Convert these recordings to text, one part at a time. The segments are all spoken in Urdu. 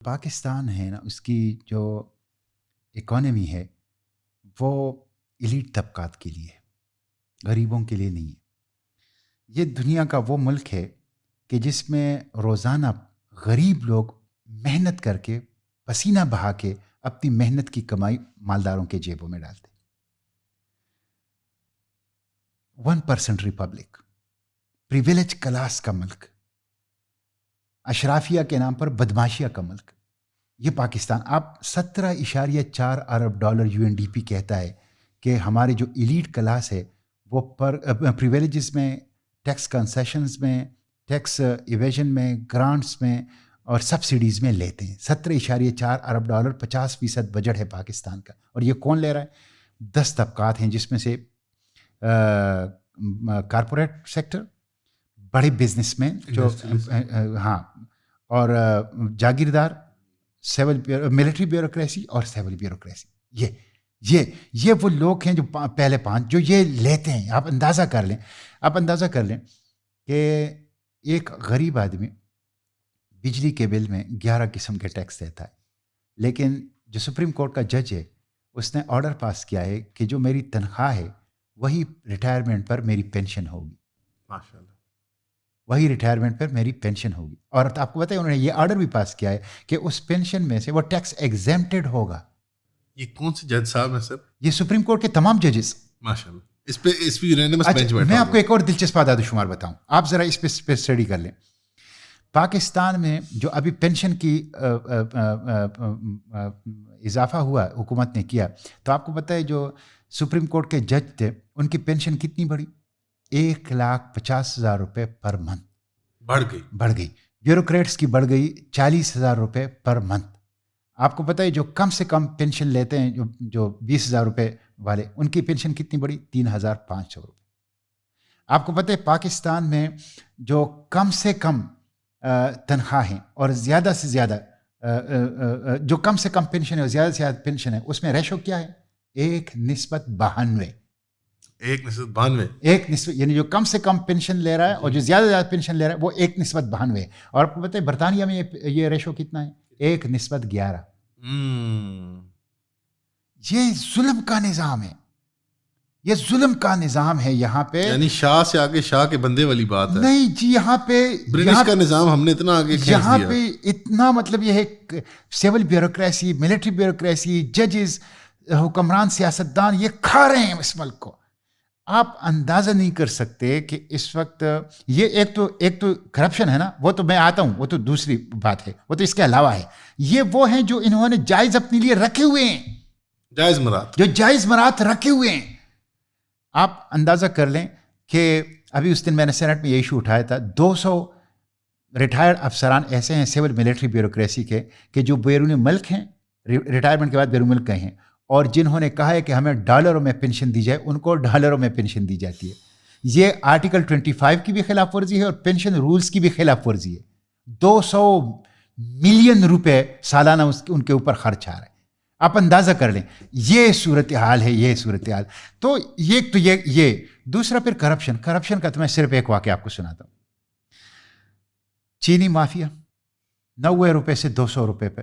پاکستان ہے نا، اس کی جو اکانومی ہے وہ ایلیٹ طبقات کے لیے ہے، غریبوں کے لیے نہیں ہے. یہ دنیا کا وہ ملک ہے کہ جس میں روزانہ غریب لوگ محنت کر کے پسینہ بہا کے اپنی محنت کی کمائی مالداروں کے جیبوں میں ڈالتے. 1% ریپبلک، پریویلیج کلاس کا ملک، اشرافیہ کے نام پر بدماشیہ کا ملک یہ پاکستان. آپ 17.4 ارب ڈالر UNDP کہتا ہے کہ ہمارے جو ایلیٹ کلاس ہے وہ پریویلیجز میں، ٹیکس کنسیشنز میں، ٹیکس ایویژن میں، گرانٹس میں اور سبسڈیز میں لیتے ہیں. 17.4 ارب ڈالر، 50% بجٹ ہے پاکستان کا. اور یہ کون لے رہا ہے؟ 10 طبقات ہیں، جس میں سے کارپوریٹ سیکٹر، بڑے بزنس مین جو ہاں، اور جاگیردار، ملٹری بیوروکریسی اور سیول بیوروکریسی. یہ وہ لوگ ہیں جو پہلے 5 جو یہ لیتے ہیں. آپ اندازہ کر لیں کہ ایک غریب آدمی بجلی کے بل میں 11 قسم کے ٹیکس دیتا ہے، لیکن جو سپریم کورٹ کا جج ہے اس نے آرڈر پاس کیا ہے کہ جو میری تنخواہ ہے وہی ریٹائرمنٹ پر میری پینشن ہوگی. ماشاءاللہ، وہی ریٹائرمنٹ پر میری پینشن ہوگی. اور آپ کو بتائیں انہوں نے یہ آرڈر بھی پاس کیا ہے کہ اس پینشن میں سے وہ ٹیکس ایگزیمپٹڈ ہوگا. یہ کون سے جج صاحب ہیں سر؟ یہ سپریم کورٹ کے تمام ججز. ماشاءاللہ، اس پہ یونینیمس بینچ بیٹھا. میں آپ کو ایک اور دلچسپ اعداد و شمار بتاؤں، آپ ذرا اس پہ اسٹڈی کر لیں. پاکستان میں جو ابھی پینشن کی اضافہ ہوا حکومت نے کیا، تو آپ کو پتہ ہے جو سپریم کورٹ کے جج تھے ان کی پینشن کتنی بڑھی؟ 1,50,000 روپے پر منتھ بڑھ گئی. بیوروکریٹس کی بڑھ گئی 40,000 روپے پر منتھ. آپ کو پتہ ہے جو کم سے کم پینشن لیتے ہیں جو 20,000 روپے والے، ان کی پینشن کتنی بڑھی؟ 3,500 روپے. آپ کو پتہ ہے پاکستان میں جو کم سے کم تنخواہ ہیں اور زیادہ سے زیادہ جو کم سے کم پینشن ہے اور زیادہ سے زیادہ پینشن ہے، اس میں ریشو کیا ہے؟ 1:92. 1:92 یعنی جو کم سے کم پینشن لے رہا ہے اور جو زیادہ سے زیادہ پینشن لے رہا ہے وہ 1:92. اور آپ کو پتہ ہے برطانیہ میں یہ ریشو کتنا ہے؟ 1:11. یہ ظلم کا نظام ہے، یہ ظلم کا نظام ہے یہاں پہ. یعنی شاہ سے آگے شاہ کے بندے والی بات ہے. نہیں جی، یہاں پہ برٹش کا نظام ہم نے اتنا آگے کھینچ دیا. یہاں پہ اتنا مطلب یہ ہے سیول بیوروکریسی، ملٹری بیوروکریسی، ججز، حکمران، سیاستدان یہ کھا رہے ہیں اس ملک کو. آپ اندازہ نہیں کر سکتے کہ اس وقت یہ ایک تو کرپشن ہے نا، وہ تو میں آتا ہوں، وہ تو دوسری بات ہے، وہ تو اس کے علاوہ ہے. یہ وہ ہیں جو انہوں نے جائز اپنے لیے رکھے ہوئے ہیں، جائز مرات رکھے ہوئے ہیں. آپ اندازہ کر لیں کہ ابھی اس دن میں نے سینٹ میں یہ ایشو اٹھایا تھا، 200 ریٹائرڈ افسران ایسے ہیں سیول ملٹری بیوروکریسی کے کہ جو بیرون ملک ہیں، ریٹائرمنٹ کے بعد بیرون ملک گئے ہیں، اور جنہوں نے کہا ہے کہ ہمیں ڈالروں میں پینشن دی جائے ان کو ڈالروں میں پینشن دی جاتی ہے. یہ آرٹیکل 25 کی بھی خلاف ورزی ہے اور پینشن رولز کی بھی خلاف ورزی ہے. 200 ملین روپے سالانہ ان کے اوپر خرچ آ رہا ہے. آپ اندازہ کر لیں یہ صورتحال ہے، یہ صورتحال. تو یہ دوسرا پھر کرپشن کا تو میں صرف ایک واقعہ آپ کو سناتا ہوں. چینی مافیا 90 روپے سے 200 روپے پہ،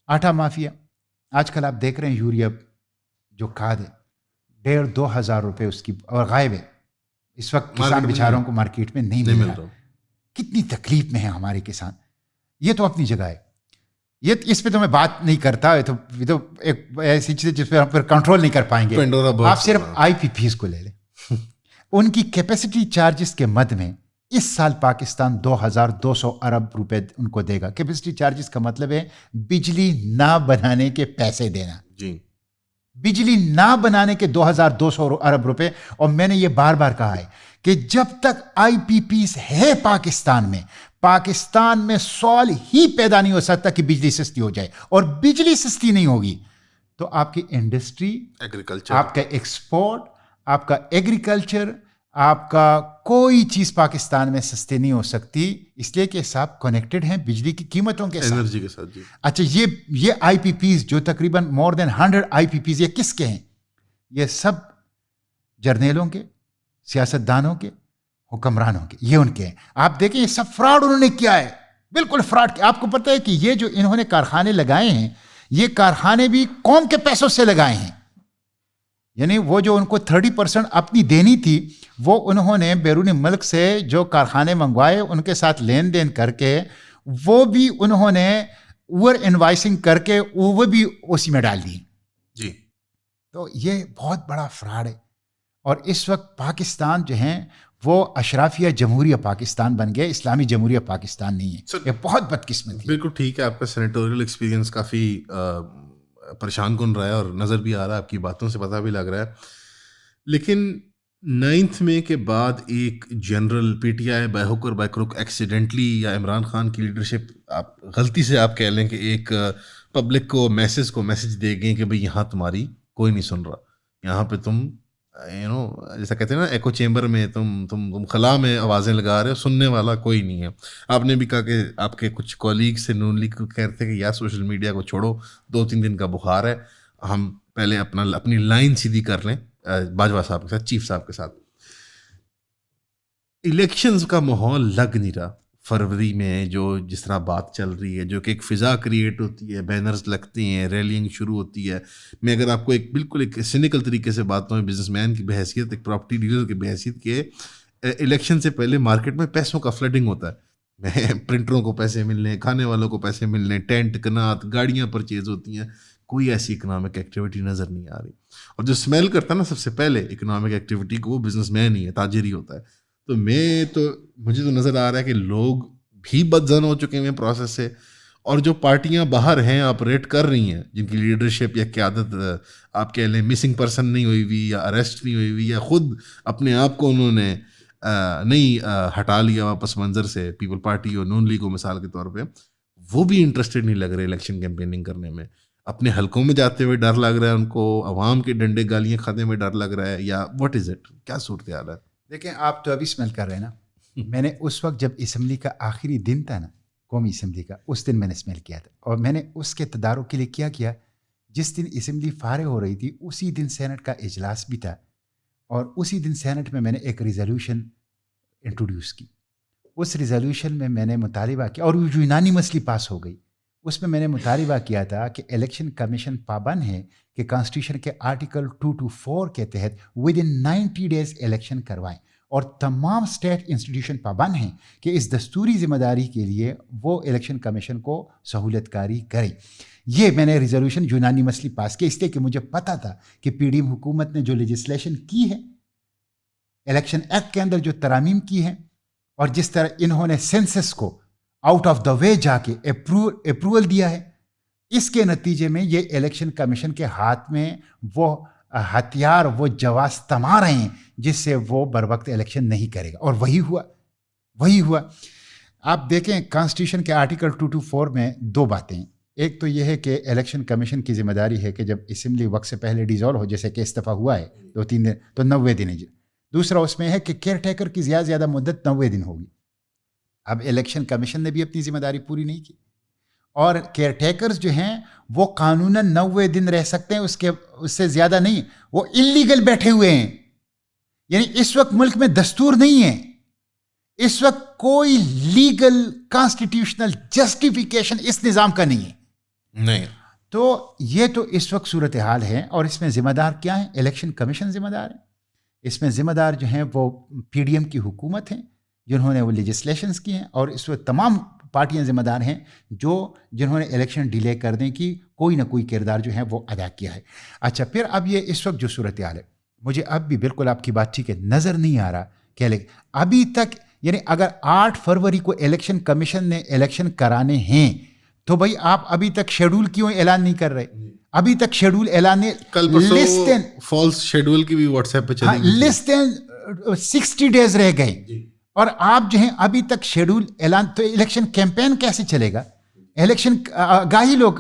آٹا مافیا آج کل آپ دیکھ رہے ہیں یوریا جو کھاد ہے 1,500-2,000 روپے اس کی، اور غائب ہے اس وقت. کسان بیچاروں کو مارکیٹ میں نہیں مل رہا. کتنی تکلیف میں ہے ہمارے کسان. یہ تو اپنی جگہ ہے، یہ اس پہ تو میں بات نہیں کرتا. یہ تو ایک ایسی چیز جس پہ ہم پھر کنٹرول نہیں کر پائیں گے. آپ صرف IPPs کو لے لیں، ان کی کیپیسٹی چارجز کے مد میں اس سال پاکستان 2,200 ارب روپے ان کو دے گا. کیپیسٹی چارجز کا مطلب ہے بجلی نہ بنانے کے پیسے دینا. جی، بجلی نہ بنانے کے 2,200 ارب روپے. اور میں نے یہ بار بار کہا ہے کہ جب تک IPPs ہے پاکستان میں سوال ہی پیدا نہیں ہو سکتا کہ بجلی سستی ہو جائے. اور بجلی سستی نہیں ہوگی تو آپ کی انڈسٹری، ایگریکلچر، آپ کا ایکسپورٹ، آپ کا ایگریکلچر، آپ کا کوئی چیز پاکستان میں سستی نہیں ہو سکتی، اس لیے کہ سب کنیکٹڈ ہیں بجلی کی قیمتوں کے ساتھ، انرجی کے ساتھ. جی اچھا، یہ IPPs جو تقریباً more than 100 IPPs یہ کس کے ہیں؟ یہ سب جرنیلوں کے، سیاستدانوں کے، حکمرانوں کے، یہ ان کے ہیں. آپ دیکھیں یہ سب فراڈ انہوں نے کیا ہے. بالکل فراڈ. آپ کو پتہ ہے کہ یہ جو انہوں نے کارخانے لگائے ہیں یہ کارخانے بھی قوم کے پیسوں سے لگائے ہیں. یعنی وہ جو ان کو 30% اپنی دینی تھی وہ انہوں نے بیرون ملک سے جو کارخانے منگوائے ان کے ساتھ لین دین کر کے وہ بھی انہوں نے اوور انوائسنگ کر کے وہ بھی اسی میں ڈال دی. جی. تو یہ بہت بڑا فراڈ ہے. اور اس وقت پاکستان جو ہیں وہ اشرافیہ جمہوریہ پاکستان بن گئے, اسلامی جمہوریہ پاکستان نہیں ہے. یہ بہت بدقسمتی. بالکل ٹھیک ہے, آپ کا سینیٹوریل ایکسپیرینس کافی پریشان کن رہا ہے اور نظر بھی آ رہا ہے, آپ کی باتوں سے پتہ بھی لگ رہا ہے. لیکن 9 مئی کے بعد ایک general P T I by hook اور بائی کروک ایکسیڈنٹلی یا عمران خان کی لیڈرشپ آپ غلطی سے آپ کہہ لیں کہ ایک پبلک کو میسج دے گئے کہ بھئی یہاں تمہاری کوئی نہیں سن رہا, یہاں پہ تم جیسا کہتے ہیں نا ایکو چیمبر میں تم خلا میں آوازیں لگا رہے ہو, سننے والا کوئی نہیں ہے. آپ نے بھی کہا کہ آپ کے کچھ کولیگ سے نون لیگ کو کہتے ہیں کہ یار سوشل میڈیا کو چھوڑو, 2-3 دن کا بخار ہے, ہم پہلے اپنی لائن سیدھی کر لیں باجوہ صاحب کے ساتھ, چیف صاحب کے ساتھ. الیکشنز کا ماحول لگ نہیں رہا فروری میں, جو جس طرح بات چل رہی ہے, جو کہ ایک فضا کریٹ ہوتی ہے, بینرز لگتے ہیں, ریلنگ شروع ہوتی ہے. میں اگر آپ کو بالکل ایک سینیکل طریقے سے بات کروں, بزنس مین کی بحیثیت, ایک پراپرٹی ڈیلر کی بحیثیت کے, الیکشن سے پہلے مارکیٹ میں پیسوں کا فلڈنگ ہوتا ہے. پرنٹروں کو پیسے ملنے, کھانے والوں کو پیسے ملنے, ٹینٹ کنات, گاڑیاں پرچیز ہوتی ہیں, کوئی ایسی اکنامک ایکٹیویٹی نظر نہیں آ رہی. اور جو اسمیل کرتا ہے نا سب سے پہلے اکنامک ایکٹیویٹی کو, وہ بزنس مین ہی ہے, تاجر ہی ہوتا ہے. تو مجھے تو نظر آ رہا ہے کہ لوگ بھی بدزن ہو چکے ہیں پروسیس سے, اور جو پارٹیاں باہر ہیں آپریٹ کر رہی ہیں, جن کی لیڈرشپ یا قیادت آپ کہہ لیں مسنگ پرسن نہیں ہوئی ہوئی, یا اریسٹ نہیں ہوئی ہوئی, یا خود اپنے آپ کو انہوں نے نہیں ہٹا لیا واپس منظر سے, پیپل پارٹی اور نون لیگ کو مثال کے طور پہ, وہ بھی انٹرسٹڈ نہیں لگ رہے الیکشن کیمپیننگ کرنے میں. اپنے حلقوں میں جاتے ہوئے ڈر لگ رہا ہے ان کو, عوام کے ڈنڈے گالیاں کھانے میں ڈر لگ رہا ہے, یا واٹ از اٹ, کیا صورتحال ہے؟ دیکھیں آپ تو ابھی اسمیل کر رہے ہیں نا, میں نے اس وقت جب اسمبلی کا آخری دن تھا نا, قومی اسمبلی کا, اس دن میں نے اسمیل کیا تھا. اور میں نے اس کے تدارک کے لیے کیا جس دن اسمبلی فارغ ہو رہی تھی اسی دن سینٹ کا اجلاس بھی تھا, اور اسی دن سینٹ میں نے ایک ریزولوشن انٹروڈیوس کی. اس ریزولوشن میں نے مطالبہ کیا, اور جو یونانیمسلی پاس ہو گئی, اس میں نے مطالبہ کیا تھا کہ الیکشن کمیشن پابند ہے کہ کانسٹیٹیوشن کے آرٹیکل 224 کے تحت ود ان 90 days الیکشن کروائیں, اور تمام اسٹیٹ انسٹیٹیوشن پابند ہیں کہ اس دستوری ذمہ داری کے لیے وہ الیکشن کمیشن کو سہولت کاری کریں. یہ میں نے ریزولوشن یونانیمسلی پاس کیا, اس لیے کہ مجھے پتا تھا کہ پی ڈی ایم حکومت نے جو لیجسلیشن کی ہے, الیکشن ایکٹ کے اندر جو ترامیم کی ہیں, اور جس طرح انہوں نے سینسس کو آؤٹ آف دا وے جا کے اپروول دیا ہے, اس کے نتیجے میں یہ الیکشن کمیشن کے ہاتھ میں وہ ہتھیار, وہ جواز تما رہے ہیں جس سے وہ بر وقت الیکشن نہیں کرے گا. اور وہی ہوا. آپ دیکھیں کانسٹیٹیوشن کے آرٹیکل 224 میں 2 باتیں ہیں. ایک تو یہ ہے کہ الیکشن کمیشن کی ذمہ داری ہے کہ جب اسمبلی وقت سے پہلے ڈیزالو ہو, جیسے کہ استعفیٰ ہوا ہے 2-3 دن, تو 90 دن ہے. دوسرا اس میں ہے کہ کیئر ٹیکر کی زیادہ مدت 90 دن ہوگی. اب الیکشن کمیشن نے بھی اپنی ذمہ داری پوری نہیں کی, اور کیئر ٹیکرز جو ہیں وہ قانوناً 90 دن رہ سکتے ہیں, اس سے زیادہ نہیں. وہ انلیگل بیٹھے ہوئے ہیں. یعنی اس وقت ملک میں دستور نہیں ہے, اس وقت کوئی لیگل کانسٹیٹیوشنل جسٹیفیکیشن اس نظام کا نہیں ہے. تو یہ تو اس وقت صورتحال ہے, اور اس میں ذمہ دار کیا ہیں؟ الیکشن کمیشن ذمہ دار ہے. اس میں ذمہ دار جو ہیں وہ پی ڈی ایم کی حکومت ہیں جنہوں نے وہ لیجسلیشنز کی ہیں, اور اس وقت تمام پارٹیاں ذمہ دار ہیں جنہوں نے الیکشن ڈیلے کرنے کی کوئی نہ کوئی کردار جو ہے وہ ادا کیا ہے. اچھا, پھر اب یہ اس وقت جو صورتحال ہے, مجھے اب بھی بالکل آپ کی بات ٹھیک ہے, نظر نہیں آ رہا کہ ابھی تک, یعنی اگر 8 فروری کو الیکشن کمیشن نے الیکشن کرانے ہیں تو بھائی آپ ابھی تک شیڈول کیوں اعلان نہیں کر رہے؟ ابھی تک شیڈول اعلان, کل پرسوں فالس شیڈول کی بھی واٹس ایپ پہ چلی گئی, لیس دین 60 days رہ گئے, اور آپ جو ہیں ابھی تک شیڈول اعلان. تو الیکشن کیمپین کیسے چلے گا؟ الیکشن آگاہی لوگ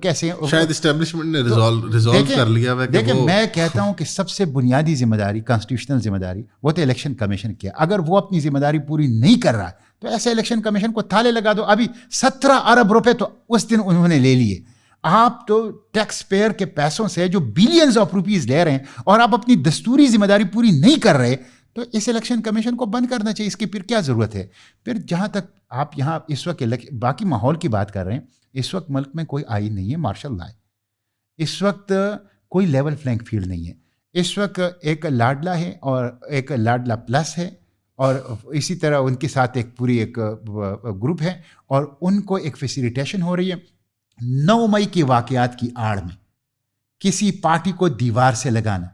کیسے, شاید اسٹیبلشمنٹ نے ریزالو کر لیا ہے. دیکھیں میں کہتا ہوں کہ سب سے بنیادی ذمہ داری, کانسٹیٹیوشنل ذمہ داری, وہ تو الیکشن کمیشن کی ہے. اگر وہ اپنی ذمہ داری پوری نہیں کر رہا تو ایسے الیکشن کمیشن کو تھالے لگا دو. ابھی 17 ارب روپے تو اس دن انہوں نے لے لیے. آپ تو ٹیکس پیئر کے پیسوں سے جو بلینز آف روپیز لے رہے ہیں, اور آپ اپنی دستوری ذمہ داری پوری نہیں کر رہے, تو اس الیکشن کمیشن کو بند کرنا چاہیے. اس کی پھر کیا ضرورت ہے؟ پھر جہاں تک آپ یہاں اس وقت باقی ماحول کی بات کر رہے ہیں, اس وقت ملک میں کوئی آئین نہیں ہے, مارشل لا ہے. اس وقت کوئی لیول فلینگ فیلڈ نہیں ہے. اس وقت ایک لاڈلا ہے اور ایک لاڈلا پلس ہے, اور اسی طرح ان کے ساتھ ایک پوری ایک گروپ ہے, اور ان کو ایک فیسیلیٹیشن ہو رہی ہے 9 مئی کے واقعات کی آڑ میں. کسی پارٹی کو دیوار سے لگانا,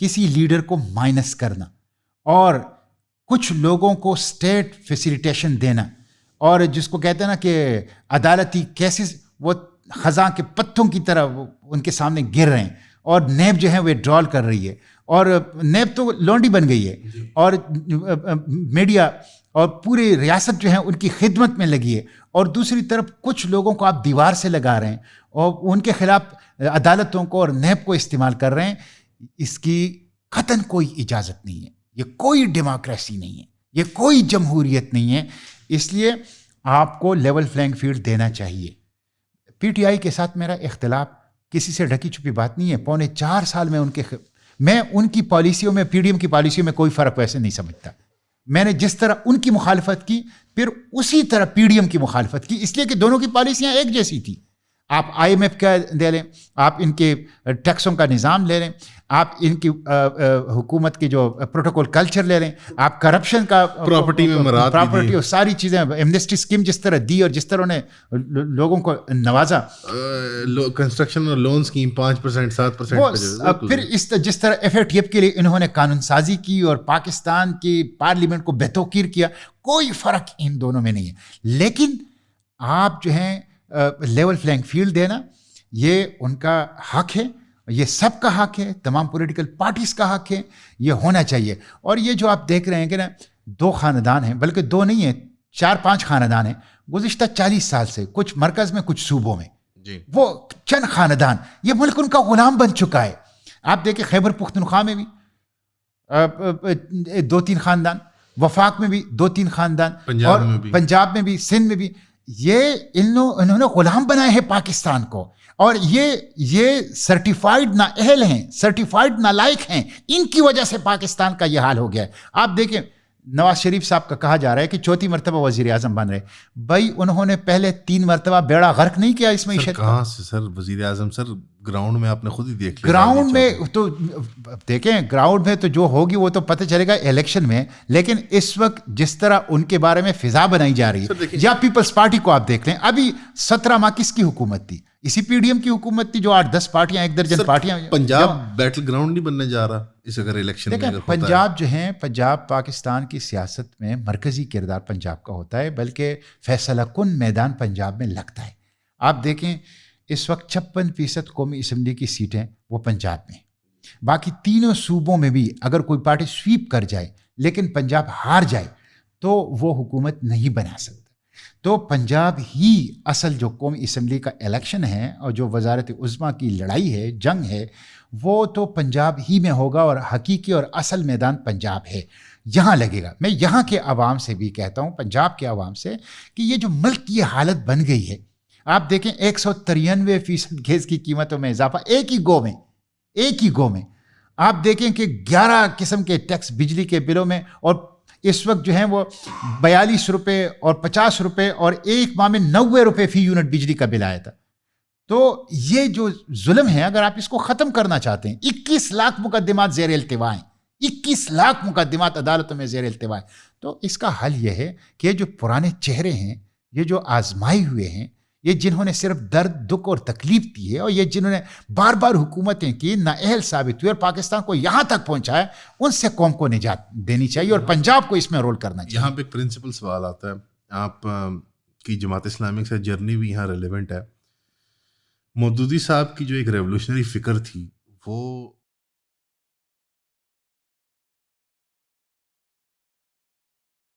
کسی لیڈر کو مائنس کرنا, اور کچھ لوگوں کو اسٹیٹ فیسیلیٹیشن دینا, اور جس کو کہتے ہیں نا کہ عدالتی کیسز وہ خزاں کے پتوں کی طرح ان کے سامنے گر رہے ہیں, اور نیب جو ہے وہ ڈرال کر رہی ہے, اور نیب تو لونڈی بن گئی ہے, اور میڈیا اور پوری ریاست جو ہے ان کی خدمت میں لگی ہے, اور دوسری طرف کچھ لوگوں کو آپ دیوار سے لگا رہے ہیں اور ان کے خلاف عدالتوں کو اور نیب کو استعمال کر رہے ہیں. اس کی قطعاً کوئی اجازت نہیں ہے. یہ کوئی ڈیموکریسی نہیں ہے, یہ کوئی جمہوریت نہیں ہے. اس لیے آپ کو لیول فلینگ فیلڈ دینا چاہیے. پی ٹی آئی کے ساتھ میرا اختلاف کسی سے ڈھکی چھپی بات نہیں ہے. 4.25 سال میں ان کی پالیسیوں میں, پی ڈی ایم کی پالیسیوں میں کوئی فرق ویسے نہیں سمجھتا. میں نے جس طرح ان کی مخالفت کی پھر اسی طرح پی ڈی ایم کی مخالفت کی, اس لیے کہ دونوں کی پالیسیاں ایک جیسی تھی. آپ آئی ایم ایف کا دے لیں, آپ ان کے ٹیکسوں کا نظام لے لیں, آپ ان کی حکومت کی جو پروٹوکول کلچر لے لیں, آپ کرپشن کا پراپرٹی میں مراد پراپرٹی اور ساری چیزیں, ایمنسٹی اسکیم جس طرح دی اور جس طرح انہیں لوگوں کو نوازا, کنسٹرکشن اور لون اسکیم 5% 7%, پھر جس طرح ایف اے ٹی ایف کے لیے انہوں نے قانون سازی کی اور پاکستان کی پارلیمنٹ کو بےتوقیر کیا. کوئی فرق ان دونوں میں نہیں ہے. لیکن آپ جو ہیں لیول فلینگ فیلڈ دینا, یہ ان کا حق ہے, یہ سب کا حق ہے, تمام پولیٹیکل پارٹیز کا حق ہے, یہ ہونا چاہیے. اور یہ جو آپ دیکھ رہے ہیں کہ نا 2 خاندان ہیں, بلکہ 2 نہیں ہیں, 4-5 خاندان ہیں گزشتہ 40 سال سے, کچھ مرکز میں کچھ صوبوں میں, وہ چند خاندان, یہ ملک ان کا غلام بن چکا ہے. آپ دیکھیں خیبر پختونخوا میں بھی 2-3 خاندان, وفاق میں بھی 2-3 خاندان, اور پنجاب میں بھی, سندھ میں بھی. یہ انہوں نے غلام بنائے ہیں پاکستان کو, اور یہ سرٹیفائیڈ نااہل ہیں, سرٹیفائیڈ نالائق ہیں. ان کی وجہ سے پاکستان کا یہ حال ہو گیا ہے. آپ دیکھیں نواز شریف صاحب کا کہا جا رہا ہے کہ 4تھی مرتبہ وزیر اعظم بن رہے. بھائی انہوں نے پہلے 3 مرتبہ بیڑا غرق نہیں کیا اس معیشت کا. کہاں سے سر وزیر اعظم؟ سر گراؤنڈ میں آپ نے خود ہی دیکھ لیا. گراؤنڈ میں تو دیکھیں, گراؤنڈ میں تو جو ہوگی وہ تو پتہ چلے گا الیکشن میں. لیکن اس وقت جس طرح ان کے بارے میں فضا بنائی جا رہی ہے, یا پیپلز پارٹی کو آپ دیکھ لیں, ابھی 17 ماہ کس کی حکومت تھی؟ اسی پی ڈی ایم کی حکومت تھی جو 8-10 پارٹیاں, 1 درجن پارٹیاں. پنجاب بیٹل گراؤنڈ نہیں بننے جا رہا اس اگر الیکشن میں. پنجاب جو ہیں, پنجاب پاکستان کی سیاست میں مرکزی کردار پنجاب کا ہوتا ہے, بلکہ فیصلہ کن میدان پنجاب میں لگتا ہے. آپ دیکھیں اس وقت 56% قومی اسمبلی کی سیٹیں وہ پنجاب میں. باقی تینوں صوبوں میں بھی اگر کوئی پارٹی سویپ کر جائے لیکن پنجاب ہار جائے تو وہ حکومت نہیں بنا سکتا. تو پنجاب ہی اصل جو قومی اسمبلی کا الیکشن ہے اور جو وزارت عظمیٰ کی لڑائی ہے, جنگ ہے, وہ تو پنجاب ہی میں ہوگا, اور حقیقی اور اصل میدان پنجاب ہے, یہاں لگے گا. میں یہاں کے عوام سے بھی کہتا ہوں, پنجاب کے عوام سے, کہ یہ جو ملک کی حالت بن گئی ہے, آپ دیکھیں 193% گیس کی قیمتوں میں اضافہ ایک ہی گو میں. آپ دیکھیں کہ 11 قسم کے ٹیکس بجلی کے بلوں میں, اور اس وقت جو ہیں وہ 42 روپے اور 50 روپے اور ایک ماہ میں 90 روپے فی یونٹ بجلی کا بل آیا تھا. تو یہ جو ظلم ہے, اگر آپ اس کو ختم کرنا چاہتے ہیں, 21 لاکھ مقدمات زیر التوا ہیں, 21 لاکھ مقدمات عدالتوں میں زیر التوا ہیں. تو اس کا حل یہ ہے کہ جو پرانے چہرے ہیں, یہ جو آزمائے ہوئے ہیں, یہ جنہوں نے صرف درد, دکھ اور تکلیف دی ہے, اور یہ جنہوں نے بار بار حکومتیں کی, نااہل ثابت ہوئی اور پاکستان کو یہاں تک پہنچایا, ان سے قوم کو نجات دینی چاہیے اور پنجاب کو اس میں رول کرنا چاہیے. یہاں پہ ایک پرنسپل سوال آتا ہے, آپ کی جماعت اسلامی سے جرنی بھی یہاں ریلیونٹ ہے. مودودی صاحب کی جو ایک ریولوشنری فکر تھی وہ